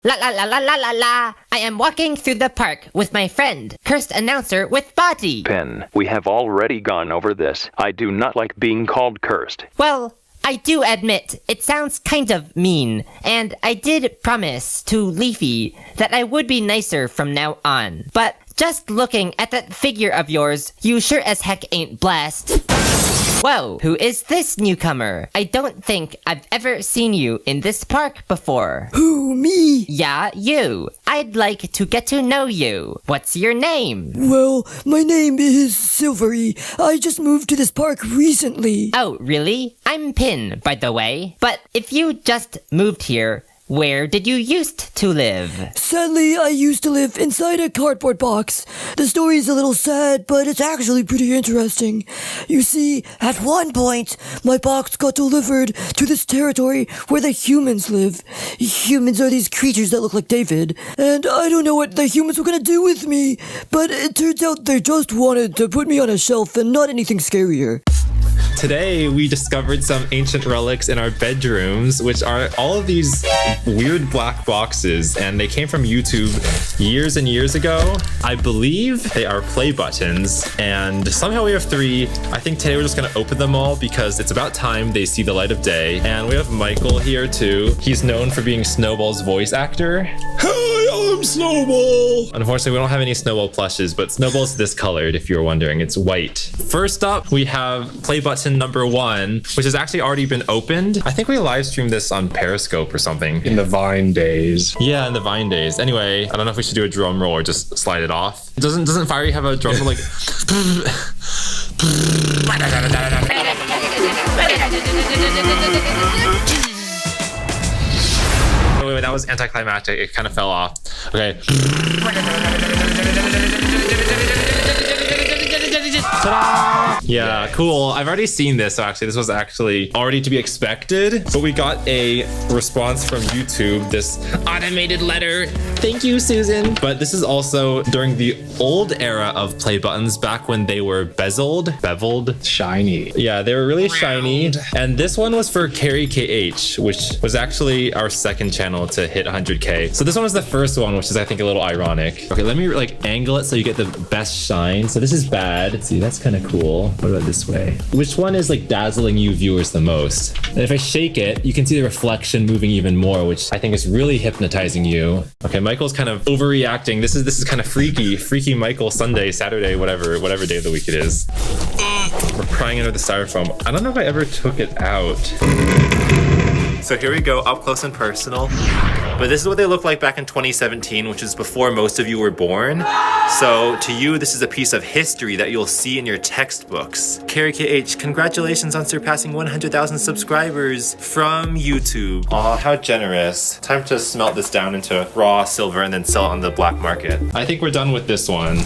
La la la la la la la. I am walking through the park with my friend, cursed announcer with body. Pen, we have already gone over this. I do not like being called cursed. Well, I do admit, it sounds kind of mean, and I did promise to Leafy that I would be nicer from now on. But just looking at that figure of yours, you sure as heck ain't blessed. Whoa, who is this newcomer? I don't think I've ever seen you in this park before. Who, me? Yeah, you. I'd like to get to know you. What's your name? Well, my name is Silvery. I just moved to this park recently. Oh, really? I'm Pin, by the way. But if you just moved here, where did you used to live? Sadly, I used to live inside a cardboard box. The story's a little sad, but it's actually pretty interesting. You see, at one point, my box got delivered to this territory where the humans live. Humans are these creatures that look like David, and I don't know what the humans were gonna do with me, but it turns out they just wanted to put me on a shelf and not anything scarier. Today, we discovered some ancient relics in our bedrooms, which are all of these weird black boxes, and they came from YouTube years and years ago. I believe they are play buttons, and somehow we have 3. I think today we're just gonna open them all because it's about time they see the light of day. And we have Michael here too. He's known for being Snowball's voice actor. Hi, I'm Snowball! Unfortunately, we don't have any Snowball plushes, but Snowball's this colored, if you're wondering. It's white. First up, we have play button number 1, which has actually already been opened. I think we live streamed this on Periscope or something. In the Vine days. Yeah, in the Vine days. Anyway, I don't know if we should do a drum roll or just slide it off. Doesn't Fiery have a drum roll like... Wait, that was anticlimactic. It kind of fell off. Okay. Ta-da! Yeah, cool. I've already seen this, so actually this was actually already to be expected. But we got a response from YouTube, this automated letter. Thank you, Susan. But this is also during the old era of play buttons, back when they were beveled. Shiny. Yeah, they were really shiny. And this one was for Carrie KH, which was actually our second channel to hit 100K. So this one was the first one, which is I think a little ironic. Okay, let me like angle it so you get the best shine. So this is bad. Let's see, that's kind of cool. What about this way? Which one is like dazzling you viewers the most? And if I shake it, you can see the reflection moving even more, which I think is really hypnotizing you. Okay, Michael's kind of overreacting. This is kind of freaky Michael Sunday, Saturday, whatever day of the week it is. We're crying under the styrofoam. I don't know if I ever took it out. So here we go, up close and personal. But this is what they looked like back in 2017, which is before most of you were born. So to you, this is a piece of history that you'll see in your textbooks. Carrie KH, congratulations on surpassing 100,000 subscribers from YouTube. Aw, how generous. Time to smelt this down into raw silver and then sell it on the black market. I think we're done with this one.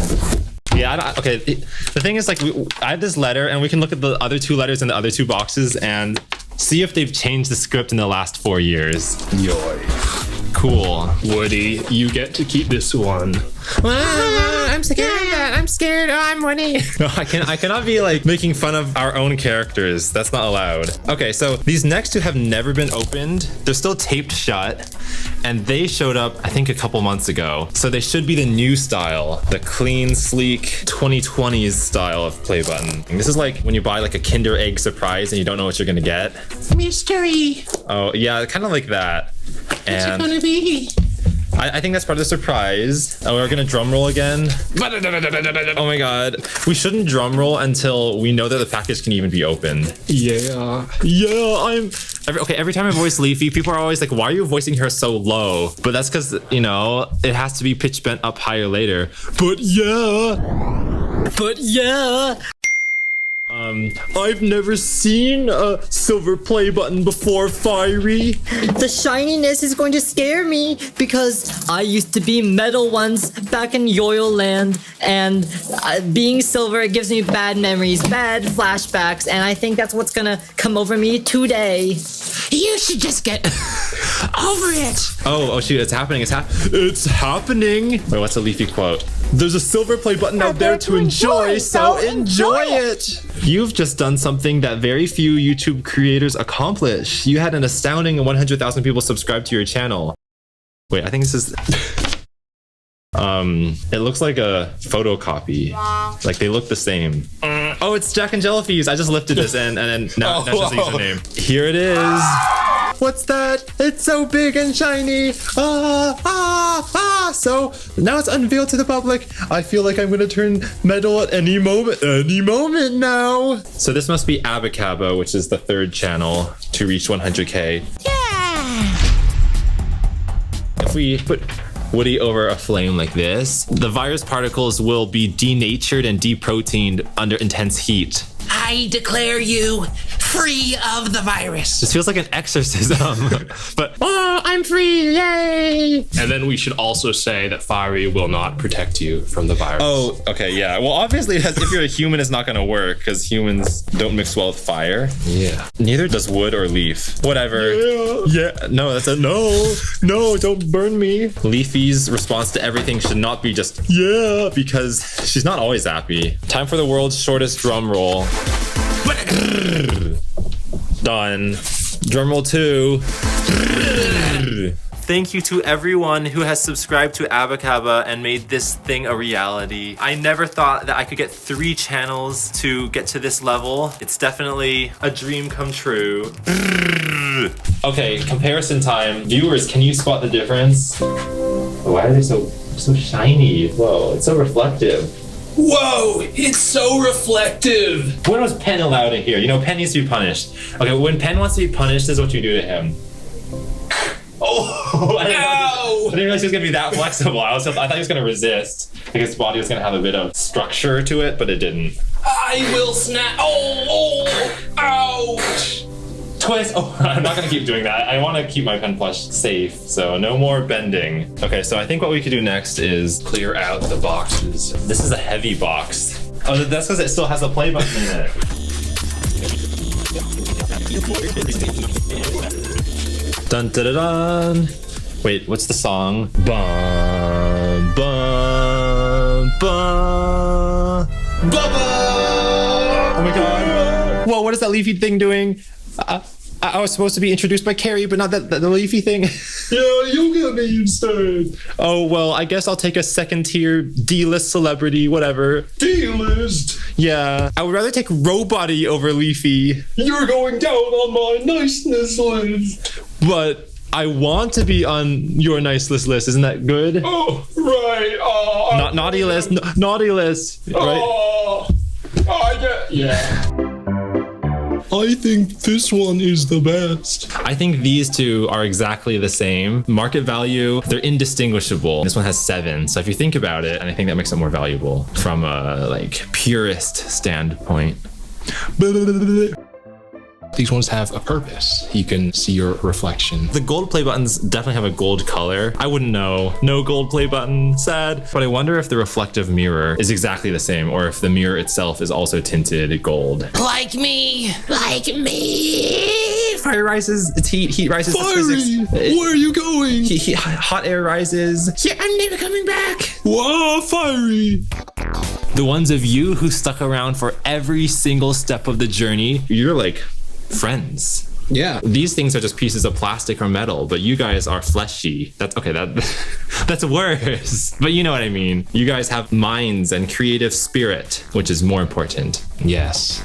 Yeah, okay, the thing is like, I have this letter and we can look at the other 2 letters in the other 2 boxes and see if they've changed the script in the last 4 years. Yoy. Cool. Woody, you get to keep this one. I'm scared. I'm scared. Oh, I'm Woody. No, I cannot be like making fun of our own characters. That's not allowed. Okay, so these next 2 have never been opened. They're still taped shut. And they showed up, I think, a couple months ago. So they should be the new style, the clean, sleek 2020s style of play button. And this is like when you buy like a Kinder Egg surprise and you don't know what you're gonna get. Mystery. Oh, yeah, kind of like that. And What's it gonna be? I think that's part of the surprise. Oh, we're gonna drum roll again. Oh my god. We shouldn't drum roll until we know that the package can even be opened. Yeah. Yeah, every time I voice Leafy, people are always like, why are you voicing her so low? But that's because, you know, it has to be pitch bent up higher later. But yeah. I've never seen a silver play button before, Fiery. The shininess is going to scare me because I used to be metal once back in Yoil Land, and being silver, it gives me bad memories, bad flashbacks, and I think that's what's gonna come over me today. You should just get over it. Oh shoot, it's happening. It's happening. Wait, what's a Leafy quote? There's a silver play button out there to enjoy, so enjoy it. You've just done something that very few YouTube creators accomplish. You had an astounding 100,000 people subscribe to your channel. Wait, I think this is... It looks like a photocopy. Like they look the same. Oh, it's Jack and Jellyfish. I just lifted this and then now that's just the username. Here it is. What's that? It's so big and shiny. So now it's unveiled to the public. I feel like I'm gonna turn metal at any moment. Any moment now. So this must be Abacaba, which is the third channel to reach 100K. Yeah. If we put Woody over a flame like this, the virus particles will be denatured and deproteined under intense heat. I declare you free of the virus. This feels like an exorcism. But, oh, I'm free, yay! And then we should also say that fiery will not protect you from the virus. Oh, okay, yeah. Well, obviously, if you're a human, it's not gonna work because humans don't mix well with fire. Yeah. Neither does wood or leaf. Whatever. Yeah. No, that's a no. No, don't burn me. Leafy's response to everything should not be just, yeah, because she's not always happy. Time for the world's shortest drum roll. Done. Drumroll 2. Thank you to everyone who has subscribed to Abacaba and made this thing a reality. I never thought that I could get 3 channels to get to this level. It's definitely a dream come true. Okay, comparison time. Viewers, can you spot the difference? Why are they so shiny? Whoa, it's so reflective. Whoa, it's so reflective. When was Penn allowed in here? You know, Penn needs to be punished. Okay, when Penn wants to be punished, this is what you do to him. Oh, I didn't realize he was gonna be that flexible. I thought he was gonna resist. Like his body was gonna have a bit of structure to it, but it didn't. I will snap. Oh, ouch. Twist. Oh, I'm not gonna keep doing that. I want to keep my pen plush safe, so no more bending. Okay, so I think what we could do next is Clear out the boxes. this is a heavy box. Oh, that's because it still has a play button in it. Dun dun dun dun. Wait, what's the song? Bum bum bum. Oh my god. Whoa, what is that leafy thing doing? I was supposed to be introduced by Carrie, but not the leafy thing. Yeah, you get me instead. Oh, well, I guess I'll take a second tier D-list celebrity, whatever. D-list. Yeah, I would rather take Robody over Leafy, You're going down on my niceness list. but I want to be on your nice list. Isn't that good? Oh, right. Oh, Not naughty list, naughty list, right? Oh, I get. Yeah. I think this one is the best. I think these two are exactly the same. Market value, they're indistinguishable. This one has 7. So if you think about it, and I think that makes it more valuable from a like purist standpoint. These ones have a purpose. You can see your reflection. The gold play buttons definitely have a gold color. I wouldn't know. No gold play button, sad. But I wonder if the reflective mirror is exactly the same or if the mirror itself is also tinted gold. Like me. Like me. Fire rises, it's heat rises. it's physics. Where are you going? Hot air rises. Yeah, I'm never coming back. Whoa, fiery. The ones of you who stuck around for every single step of the journey, you're like friends. Yeah. These things are just pieces of plastic or metal, but you guys are fleshy. That's okay, that's worse. But you know what I mean. You guys have minds and creative spirit, which is more important. Yes.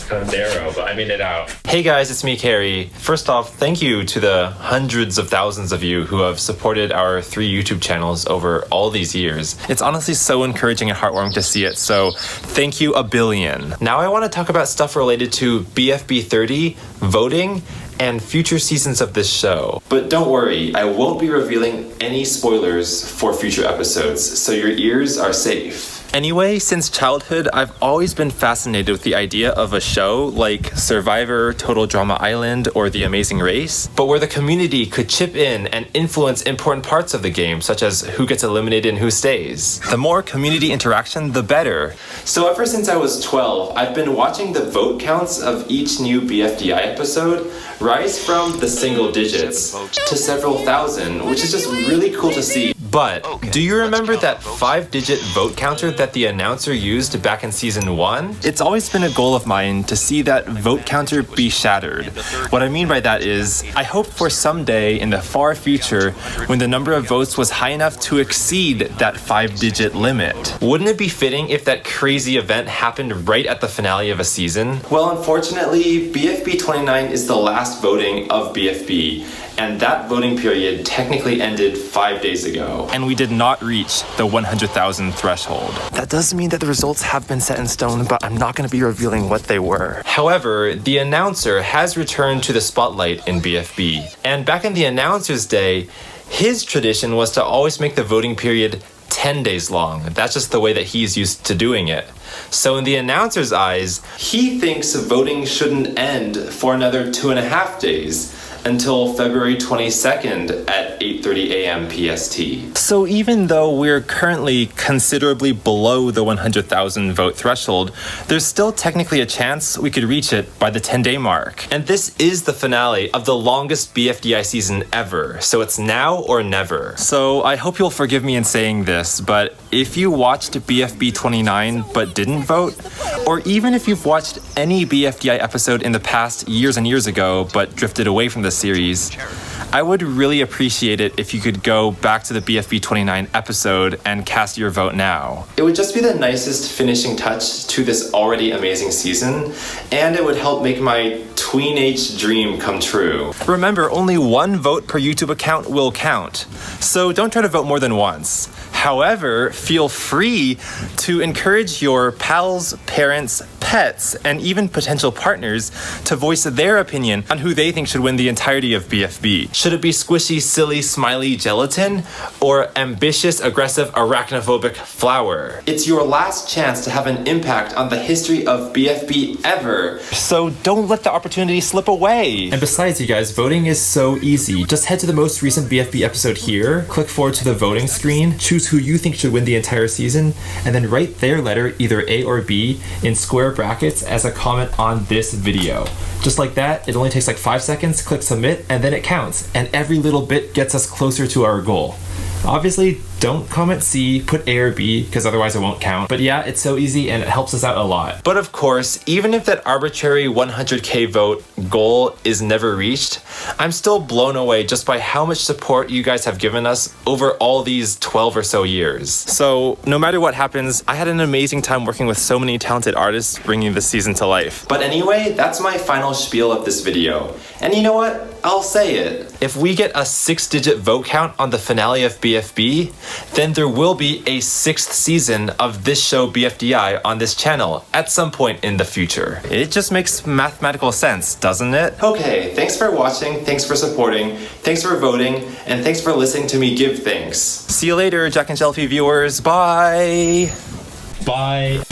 Kind of narrow, but I made it out. Hey guys, it's me, Carrie. First off, thank you to the hundreds of thousands of you who have supported our 3 YouTube channels over all these years. It's honestly so encouraging and heartwarming to see it, so thank you a billion. Now I want to talk about stuff related to BFB 30, voting, and future seasons of this show. But don't worry, I won't be revealing any spoilers for future episodes, so your ears are safe. Anyway, since childhood, I've always been fascinated with the idea of a show like Survivor, Total Drama Island, or The Amazing Race, but where the community could chip in and influence important parts of the game, such as who gets eliminated and who stays. The more community interaction, the better. So ever since I was 12, I've been watching the vote counts of each new BFDI episode rise from the single digits to several thousand, which is just really cool to see. But do you remember that 5-digit vote counter that that the announcer used back in season 1? It's always been a goal of mine to see that vote counter be shattered. What I mean by that is, I hope for someday in the far future when the number of votes was high enough to exceed that 5-digit limit. Wouldn't it be fitting if that crazy event happened right at the finale of a season? Well, unfortunately, BFB 29 is the last voting of BFB, and that voting period technically ended 5 days ago. And we did not reach the 100,000 threshold. That does mean that the results have been set in stone, but I'm not going to be revealing what they were. However, the announcer has returned to the spotlight in BFB. And back in the announcer's day, his tradition was to always make the voting period 10 days long. That's just the way that he's used to doing it. So in the announcer's eyes, he thinks voting shouldn't end for another 2.5 days until February 22nd at 8:30 a.m. PST. So even though we're currently considerably below the 100,000 vote threshold, there's still technically a chance we could reach it by the 10-day mark. And this is the finale of the longest BFDI season ever, so it's now or never. So I hope you'll forgive me in saying this, but if you watched BFB 29 but didn't vote, or even if you've watched any BFDI episode in the past years and years ago but drifted away from the series, I would really appreciate it if you could go back to the BFB 29 episode and cast your vote now. It would just be the nicest finishing touch to this already amazing season, and it would help make my tween-age dream come true. Remember, only one vote per YouTube account will count, so don't try to vote more than once. However, feel free to encourage your pals, parents, pets, and even potential partners to voice their opinion on who they think should win the entirety of BFB. Should it be squishy, silly, smiley gelatin, or ambitious, aggressive, arachnophobic flower? It's your last chance to have an impact on the history of BFB ever, so don't let the opportunity slip away. And besides, you guys, voting is so easy. Just head to the most recent BFB episode here, click forward to the voting screen, choose who you think should win the entire season, and then write their letter, either A or B, in square brackets as a comment on this video. Just like that, it only takes like 5 seconds, click submit, and then it counts, and every little bit gets us closer to our goal. Obviously, don't comment C, put A or B, because otherwise it won't count. But yeah, it's so easy and it helps us out a lot. But of course, even if that arbitrary 100K vote goal is never reached, I'm still blown away just by how much support you guys have given us over all these 12 or so years. So no matter what happens, I had an amazing time working with so many talented artists bringing this season to life. But anyway, that's my final spiel of this video. And you know what? I'll say it. If we get a 6-digit vote count on the finale of BFB, then there will be a 6th season of this show BFDI on this channel at some point in the future. It just makes mathematical sense, doesn't it? Okay, thanks for watching, thanks for supporting, thanks for voting, and thanks for listening to me give thanks. See you later, Jack and Jelfie viewers. Bye! Bye.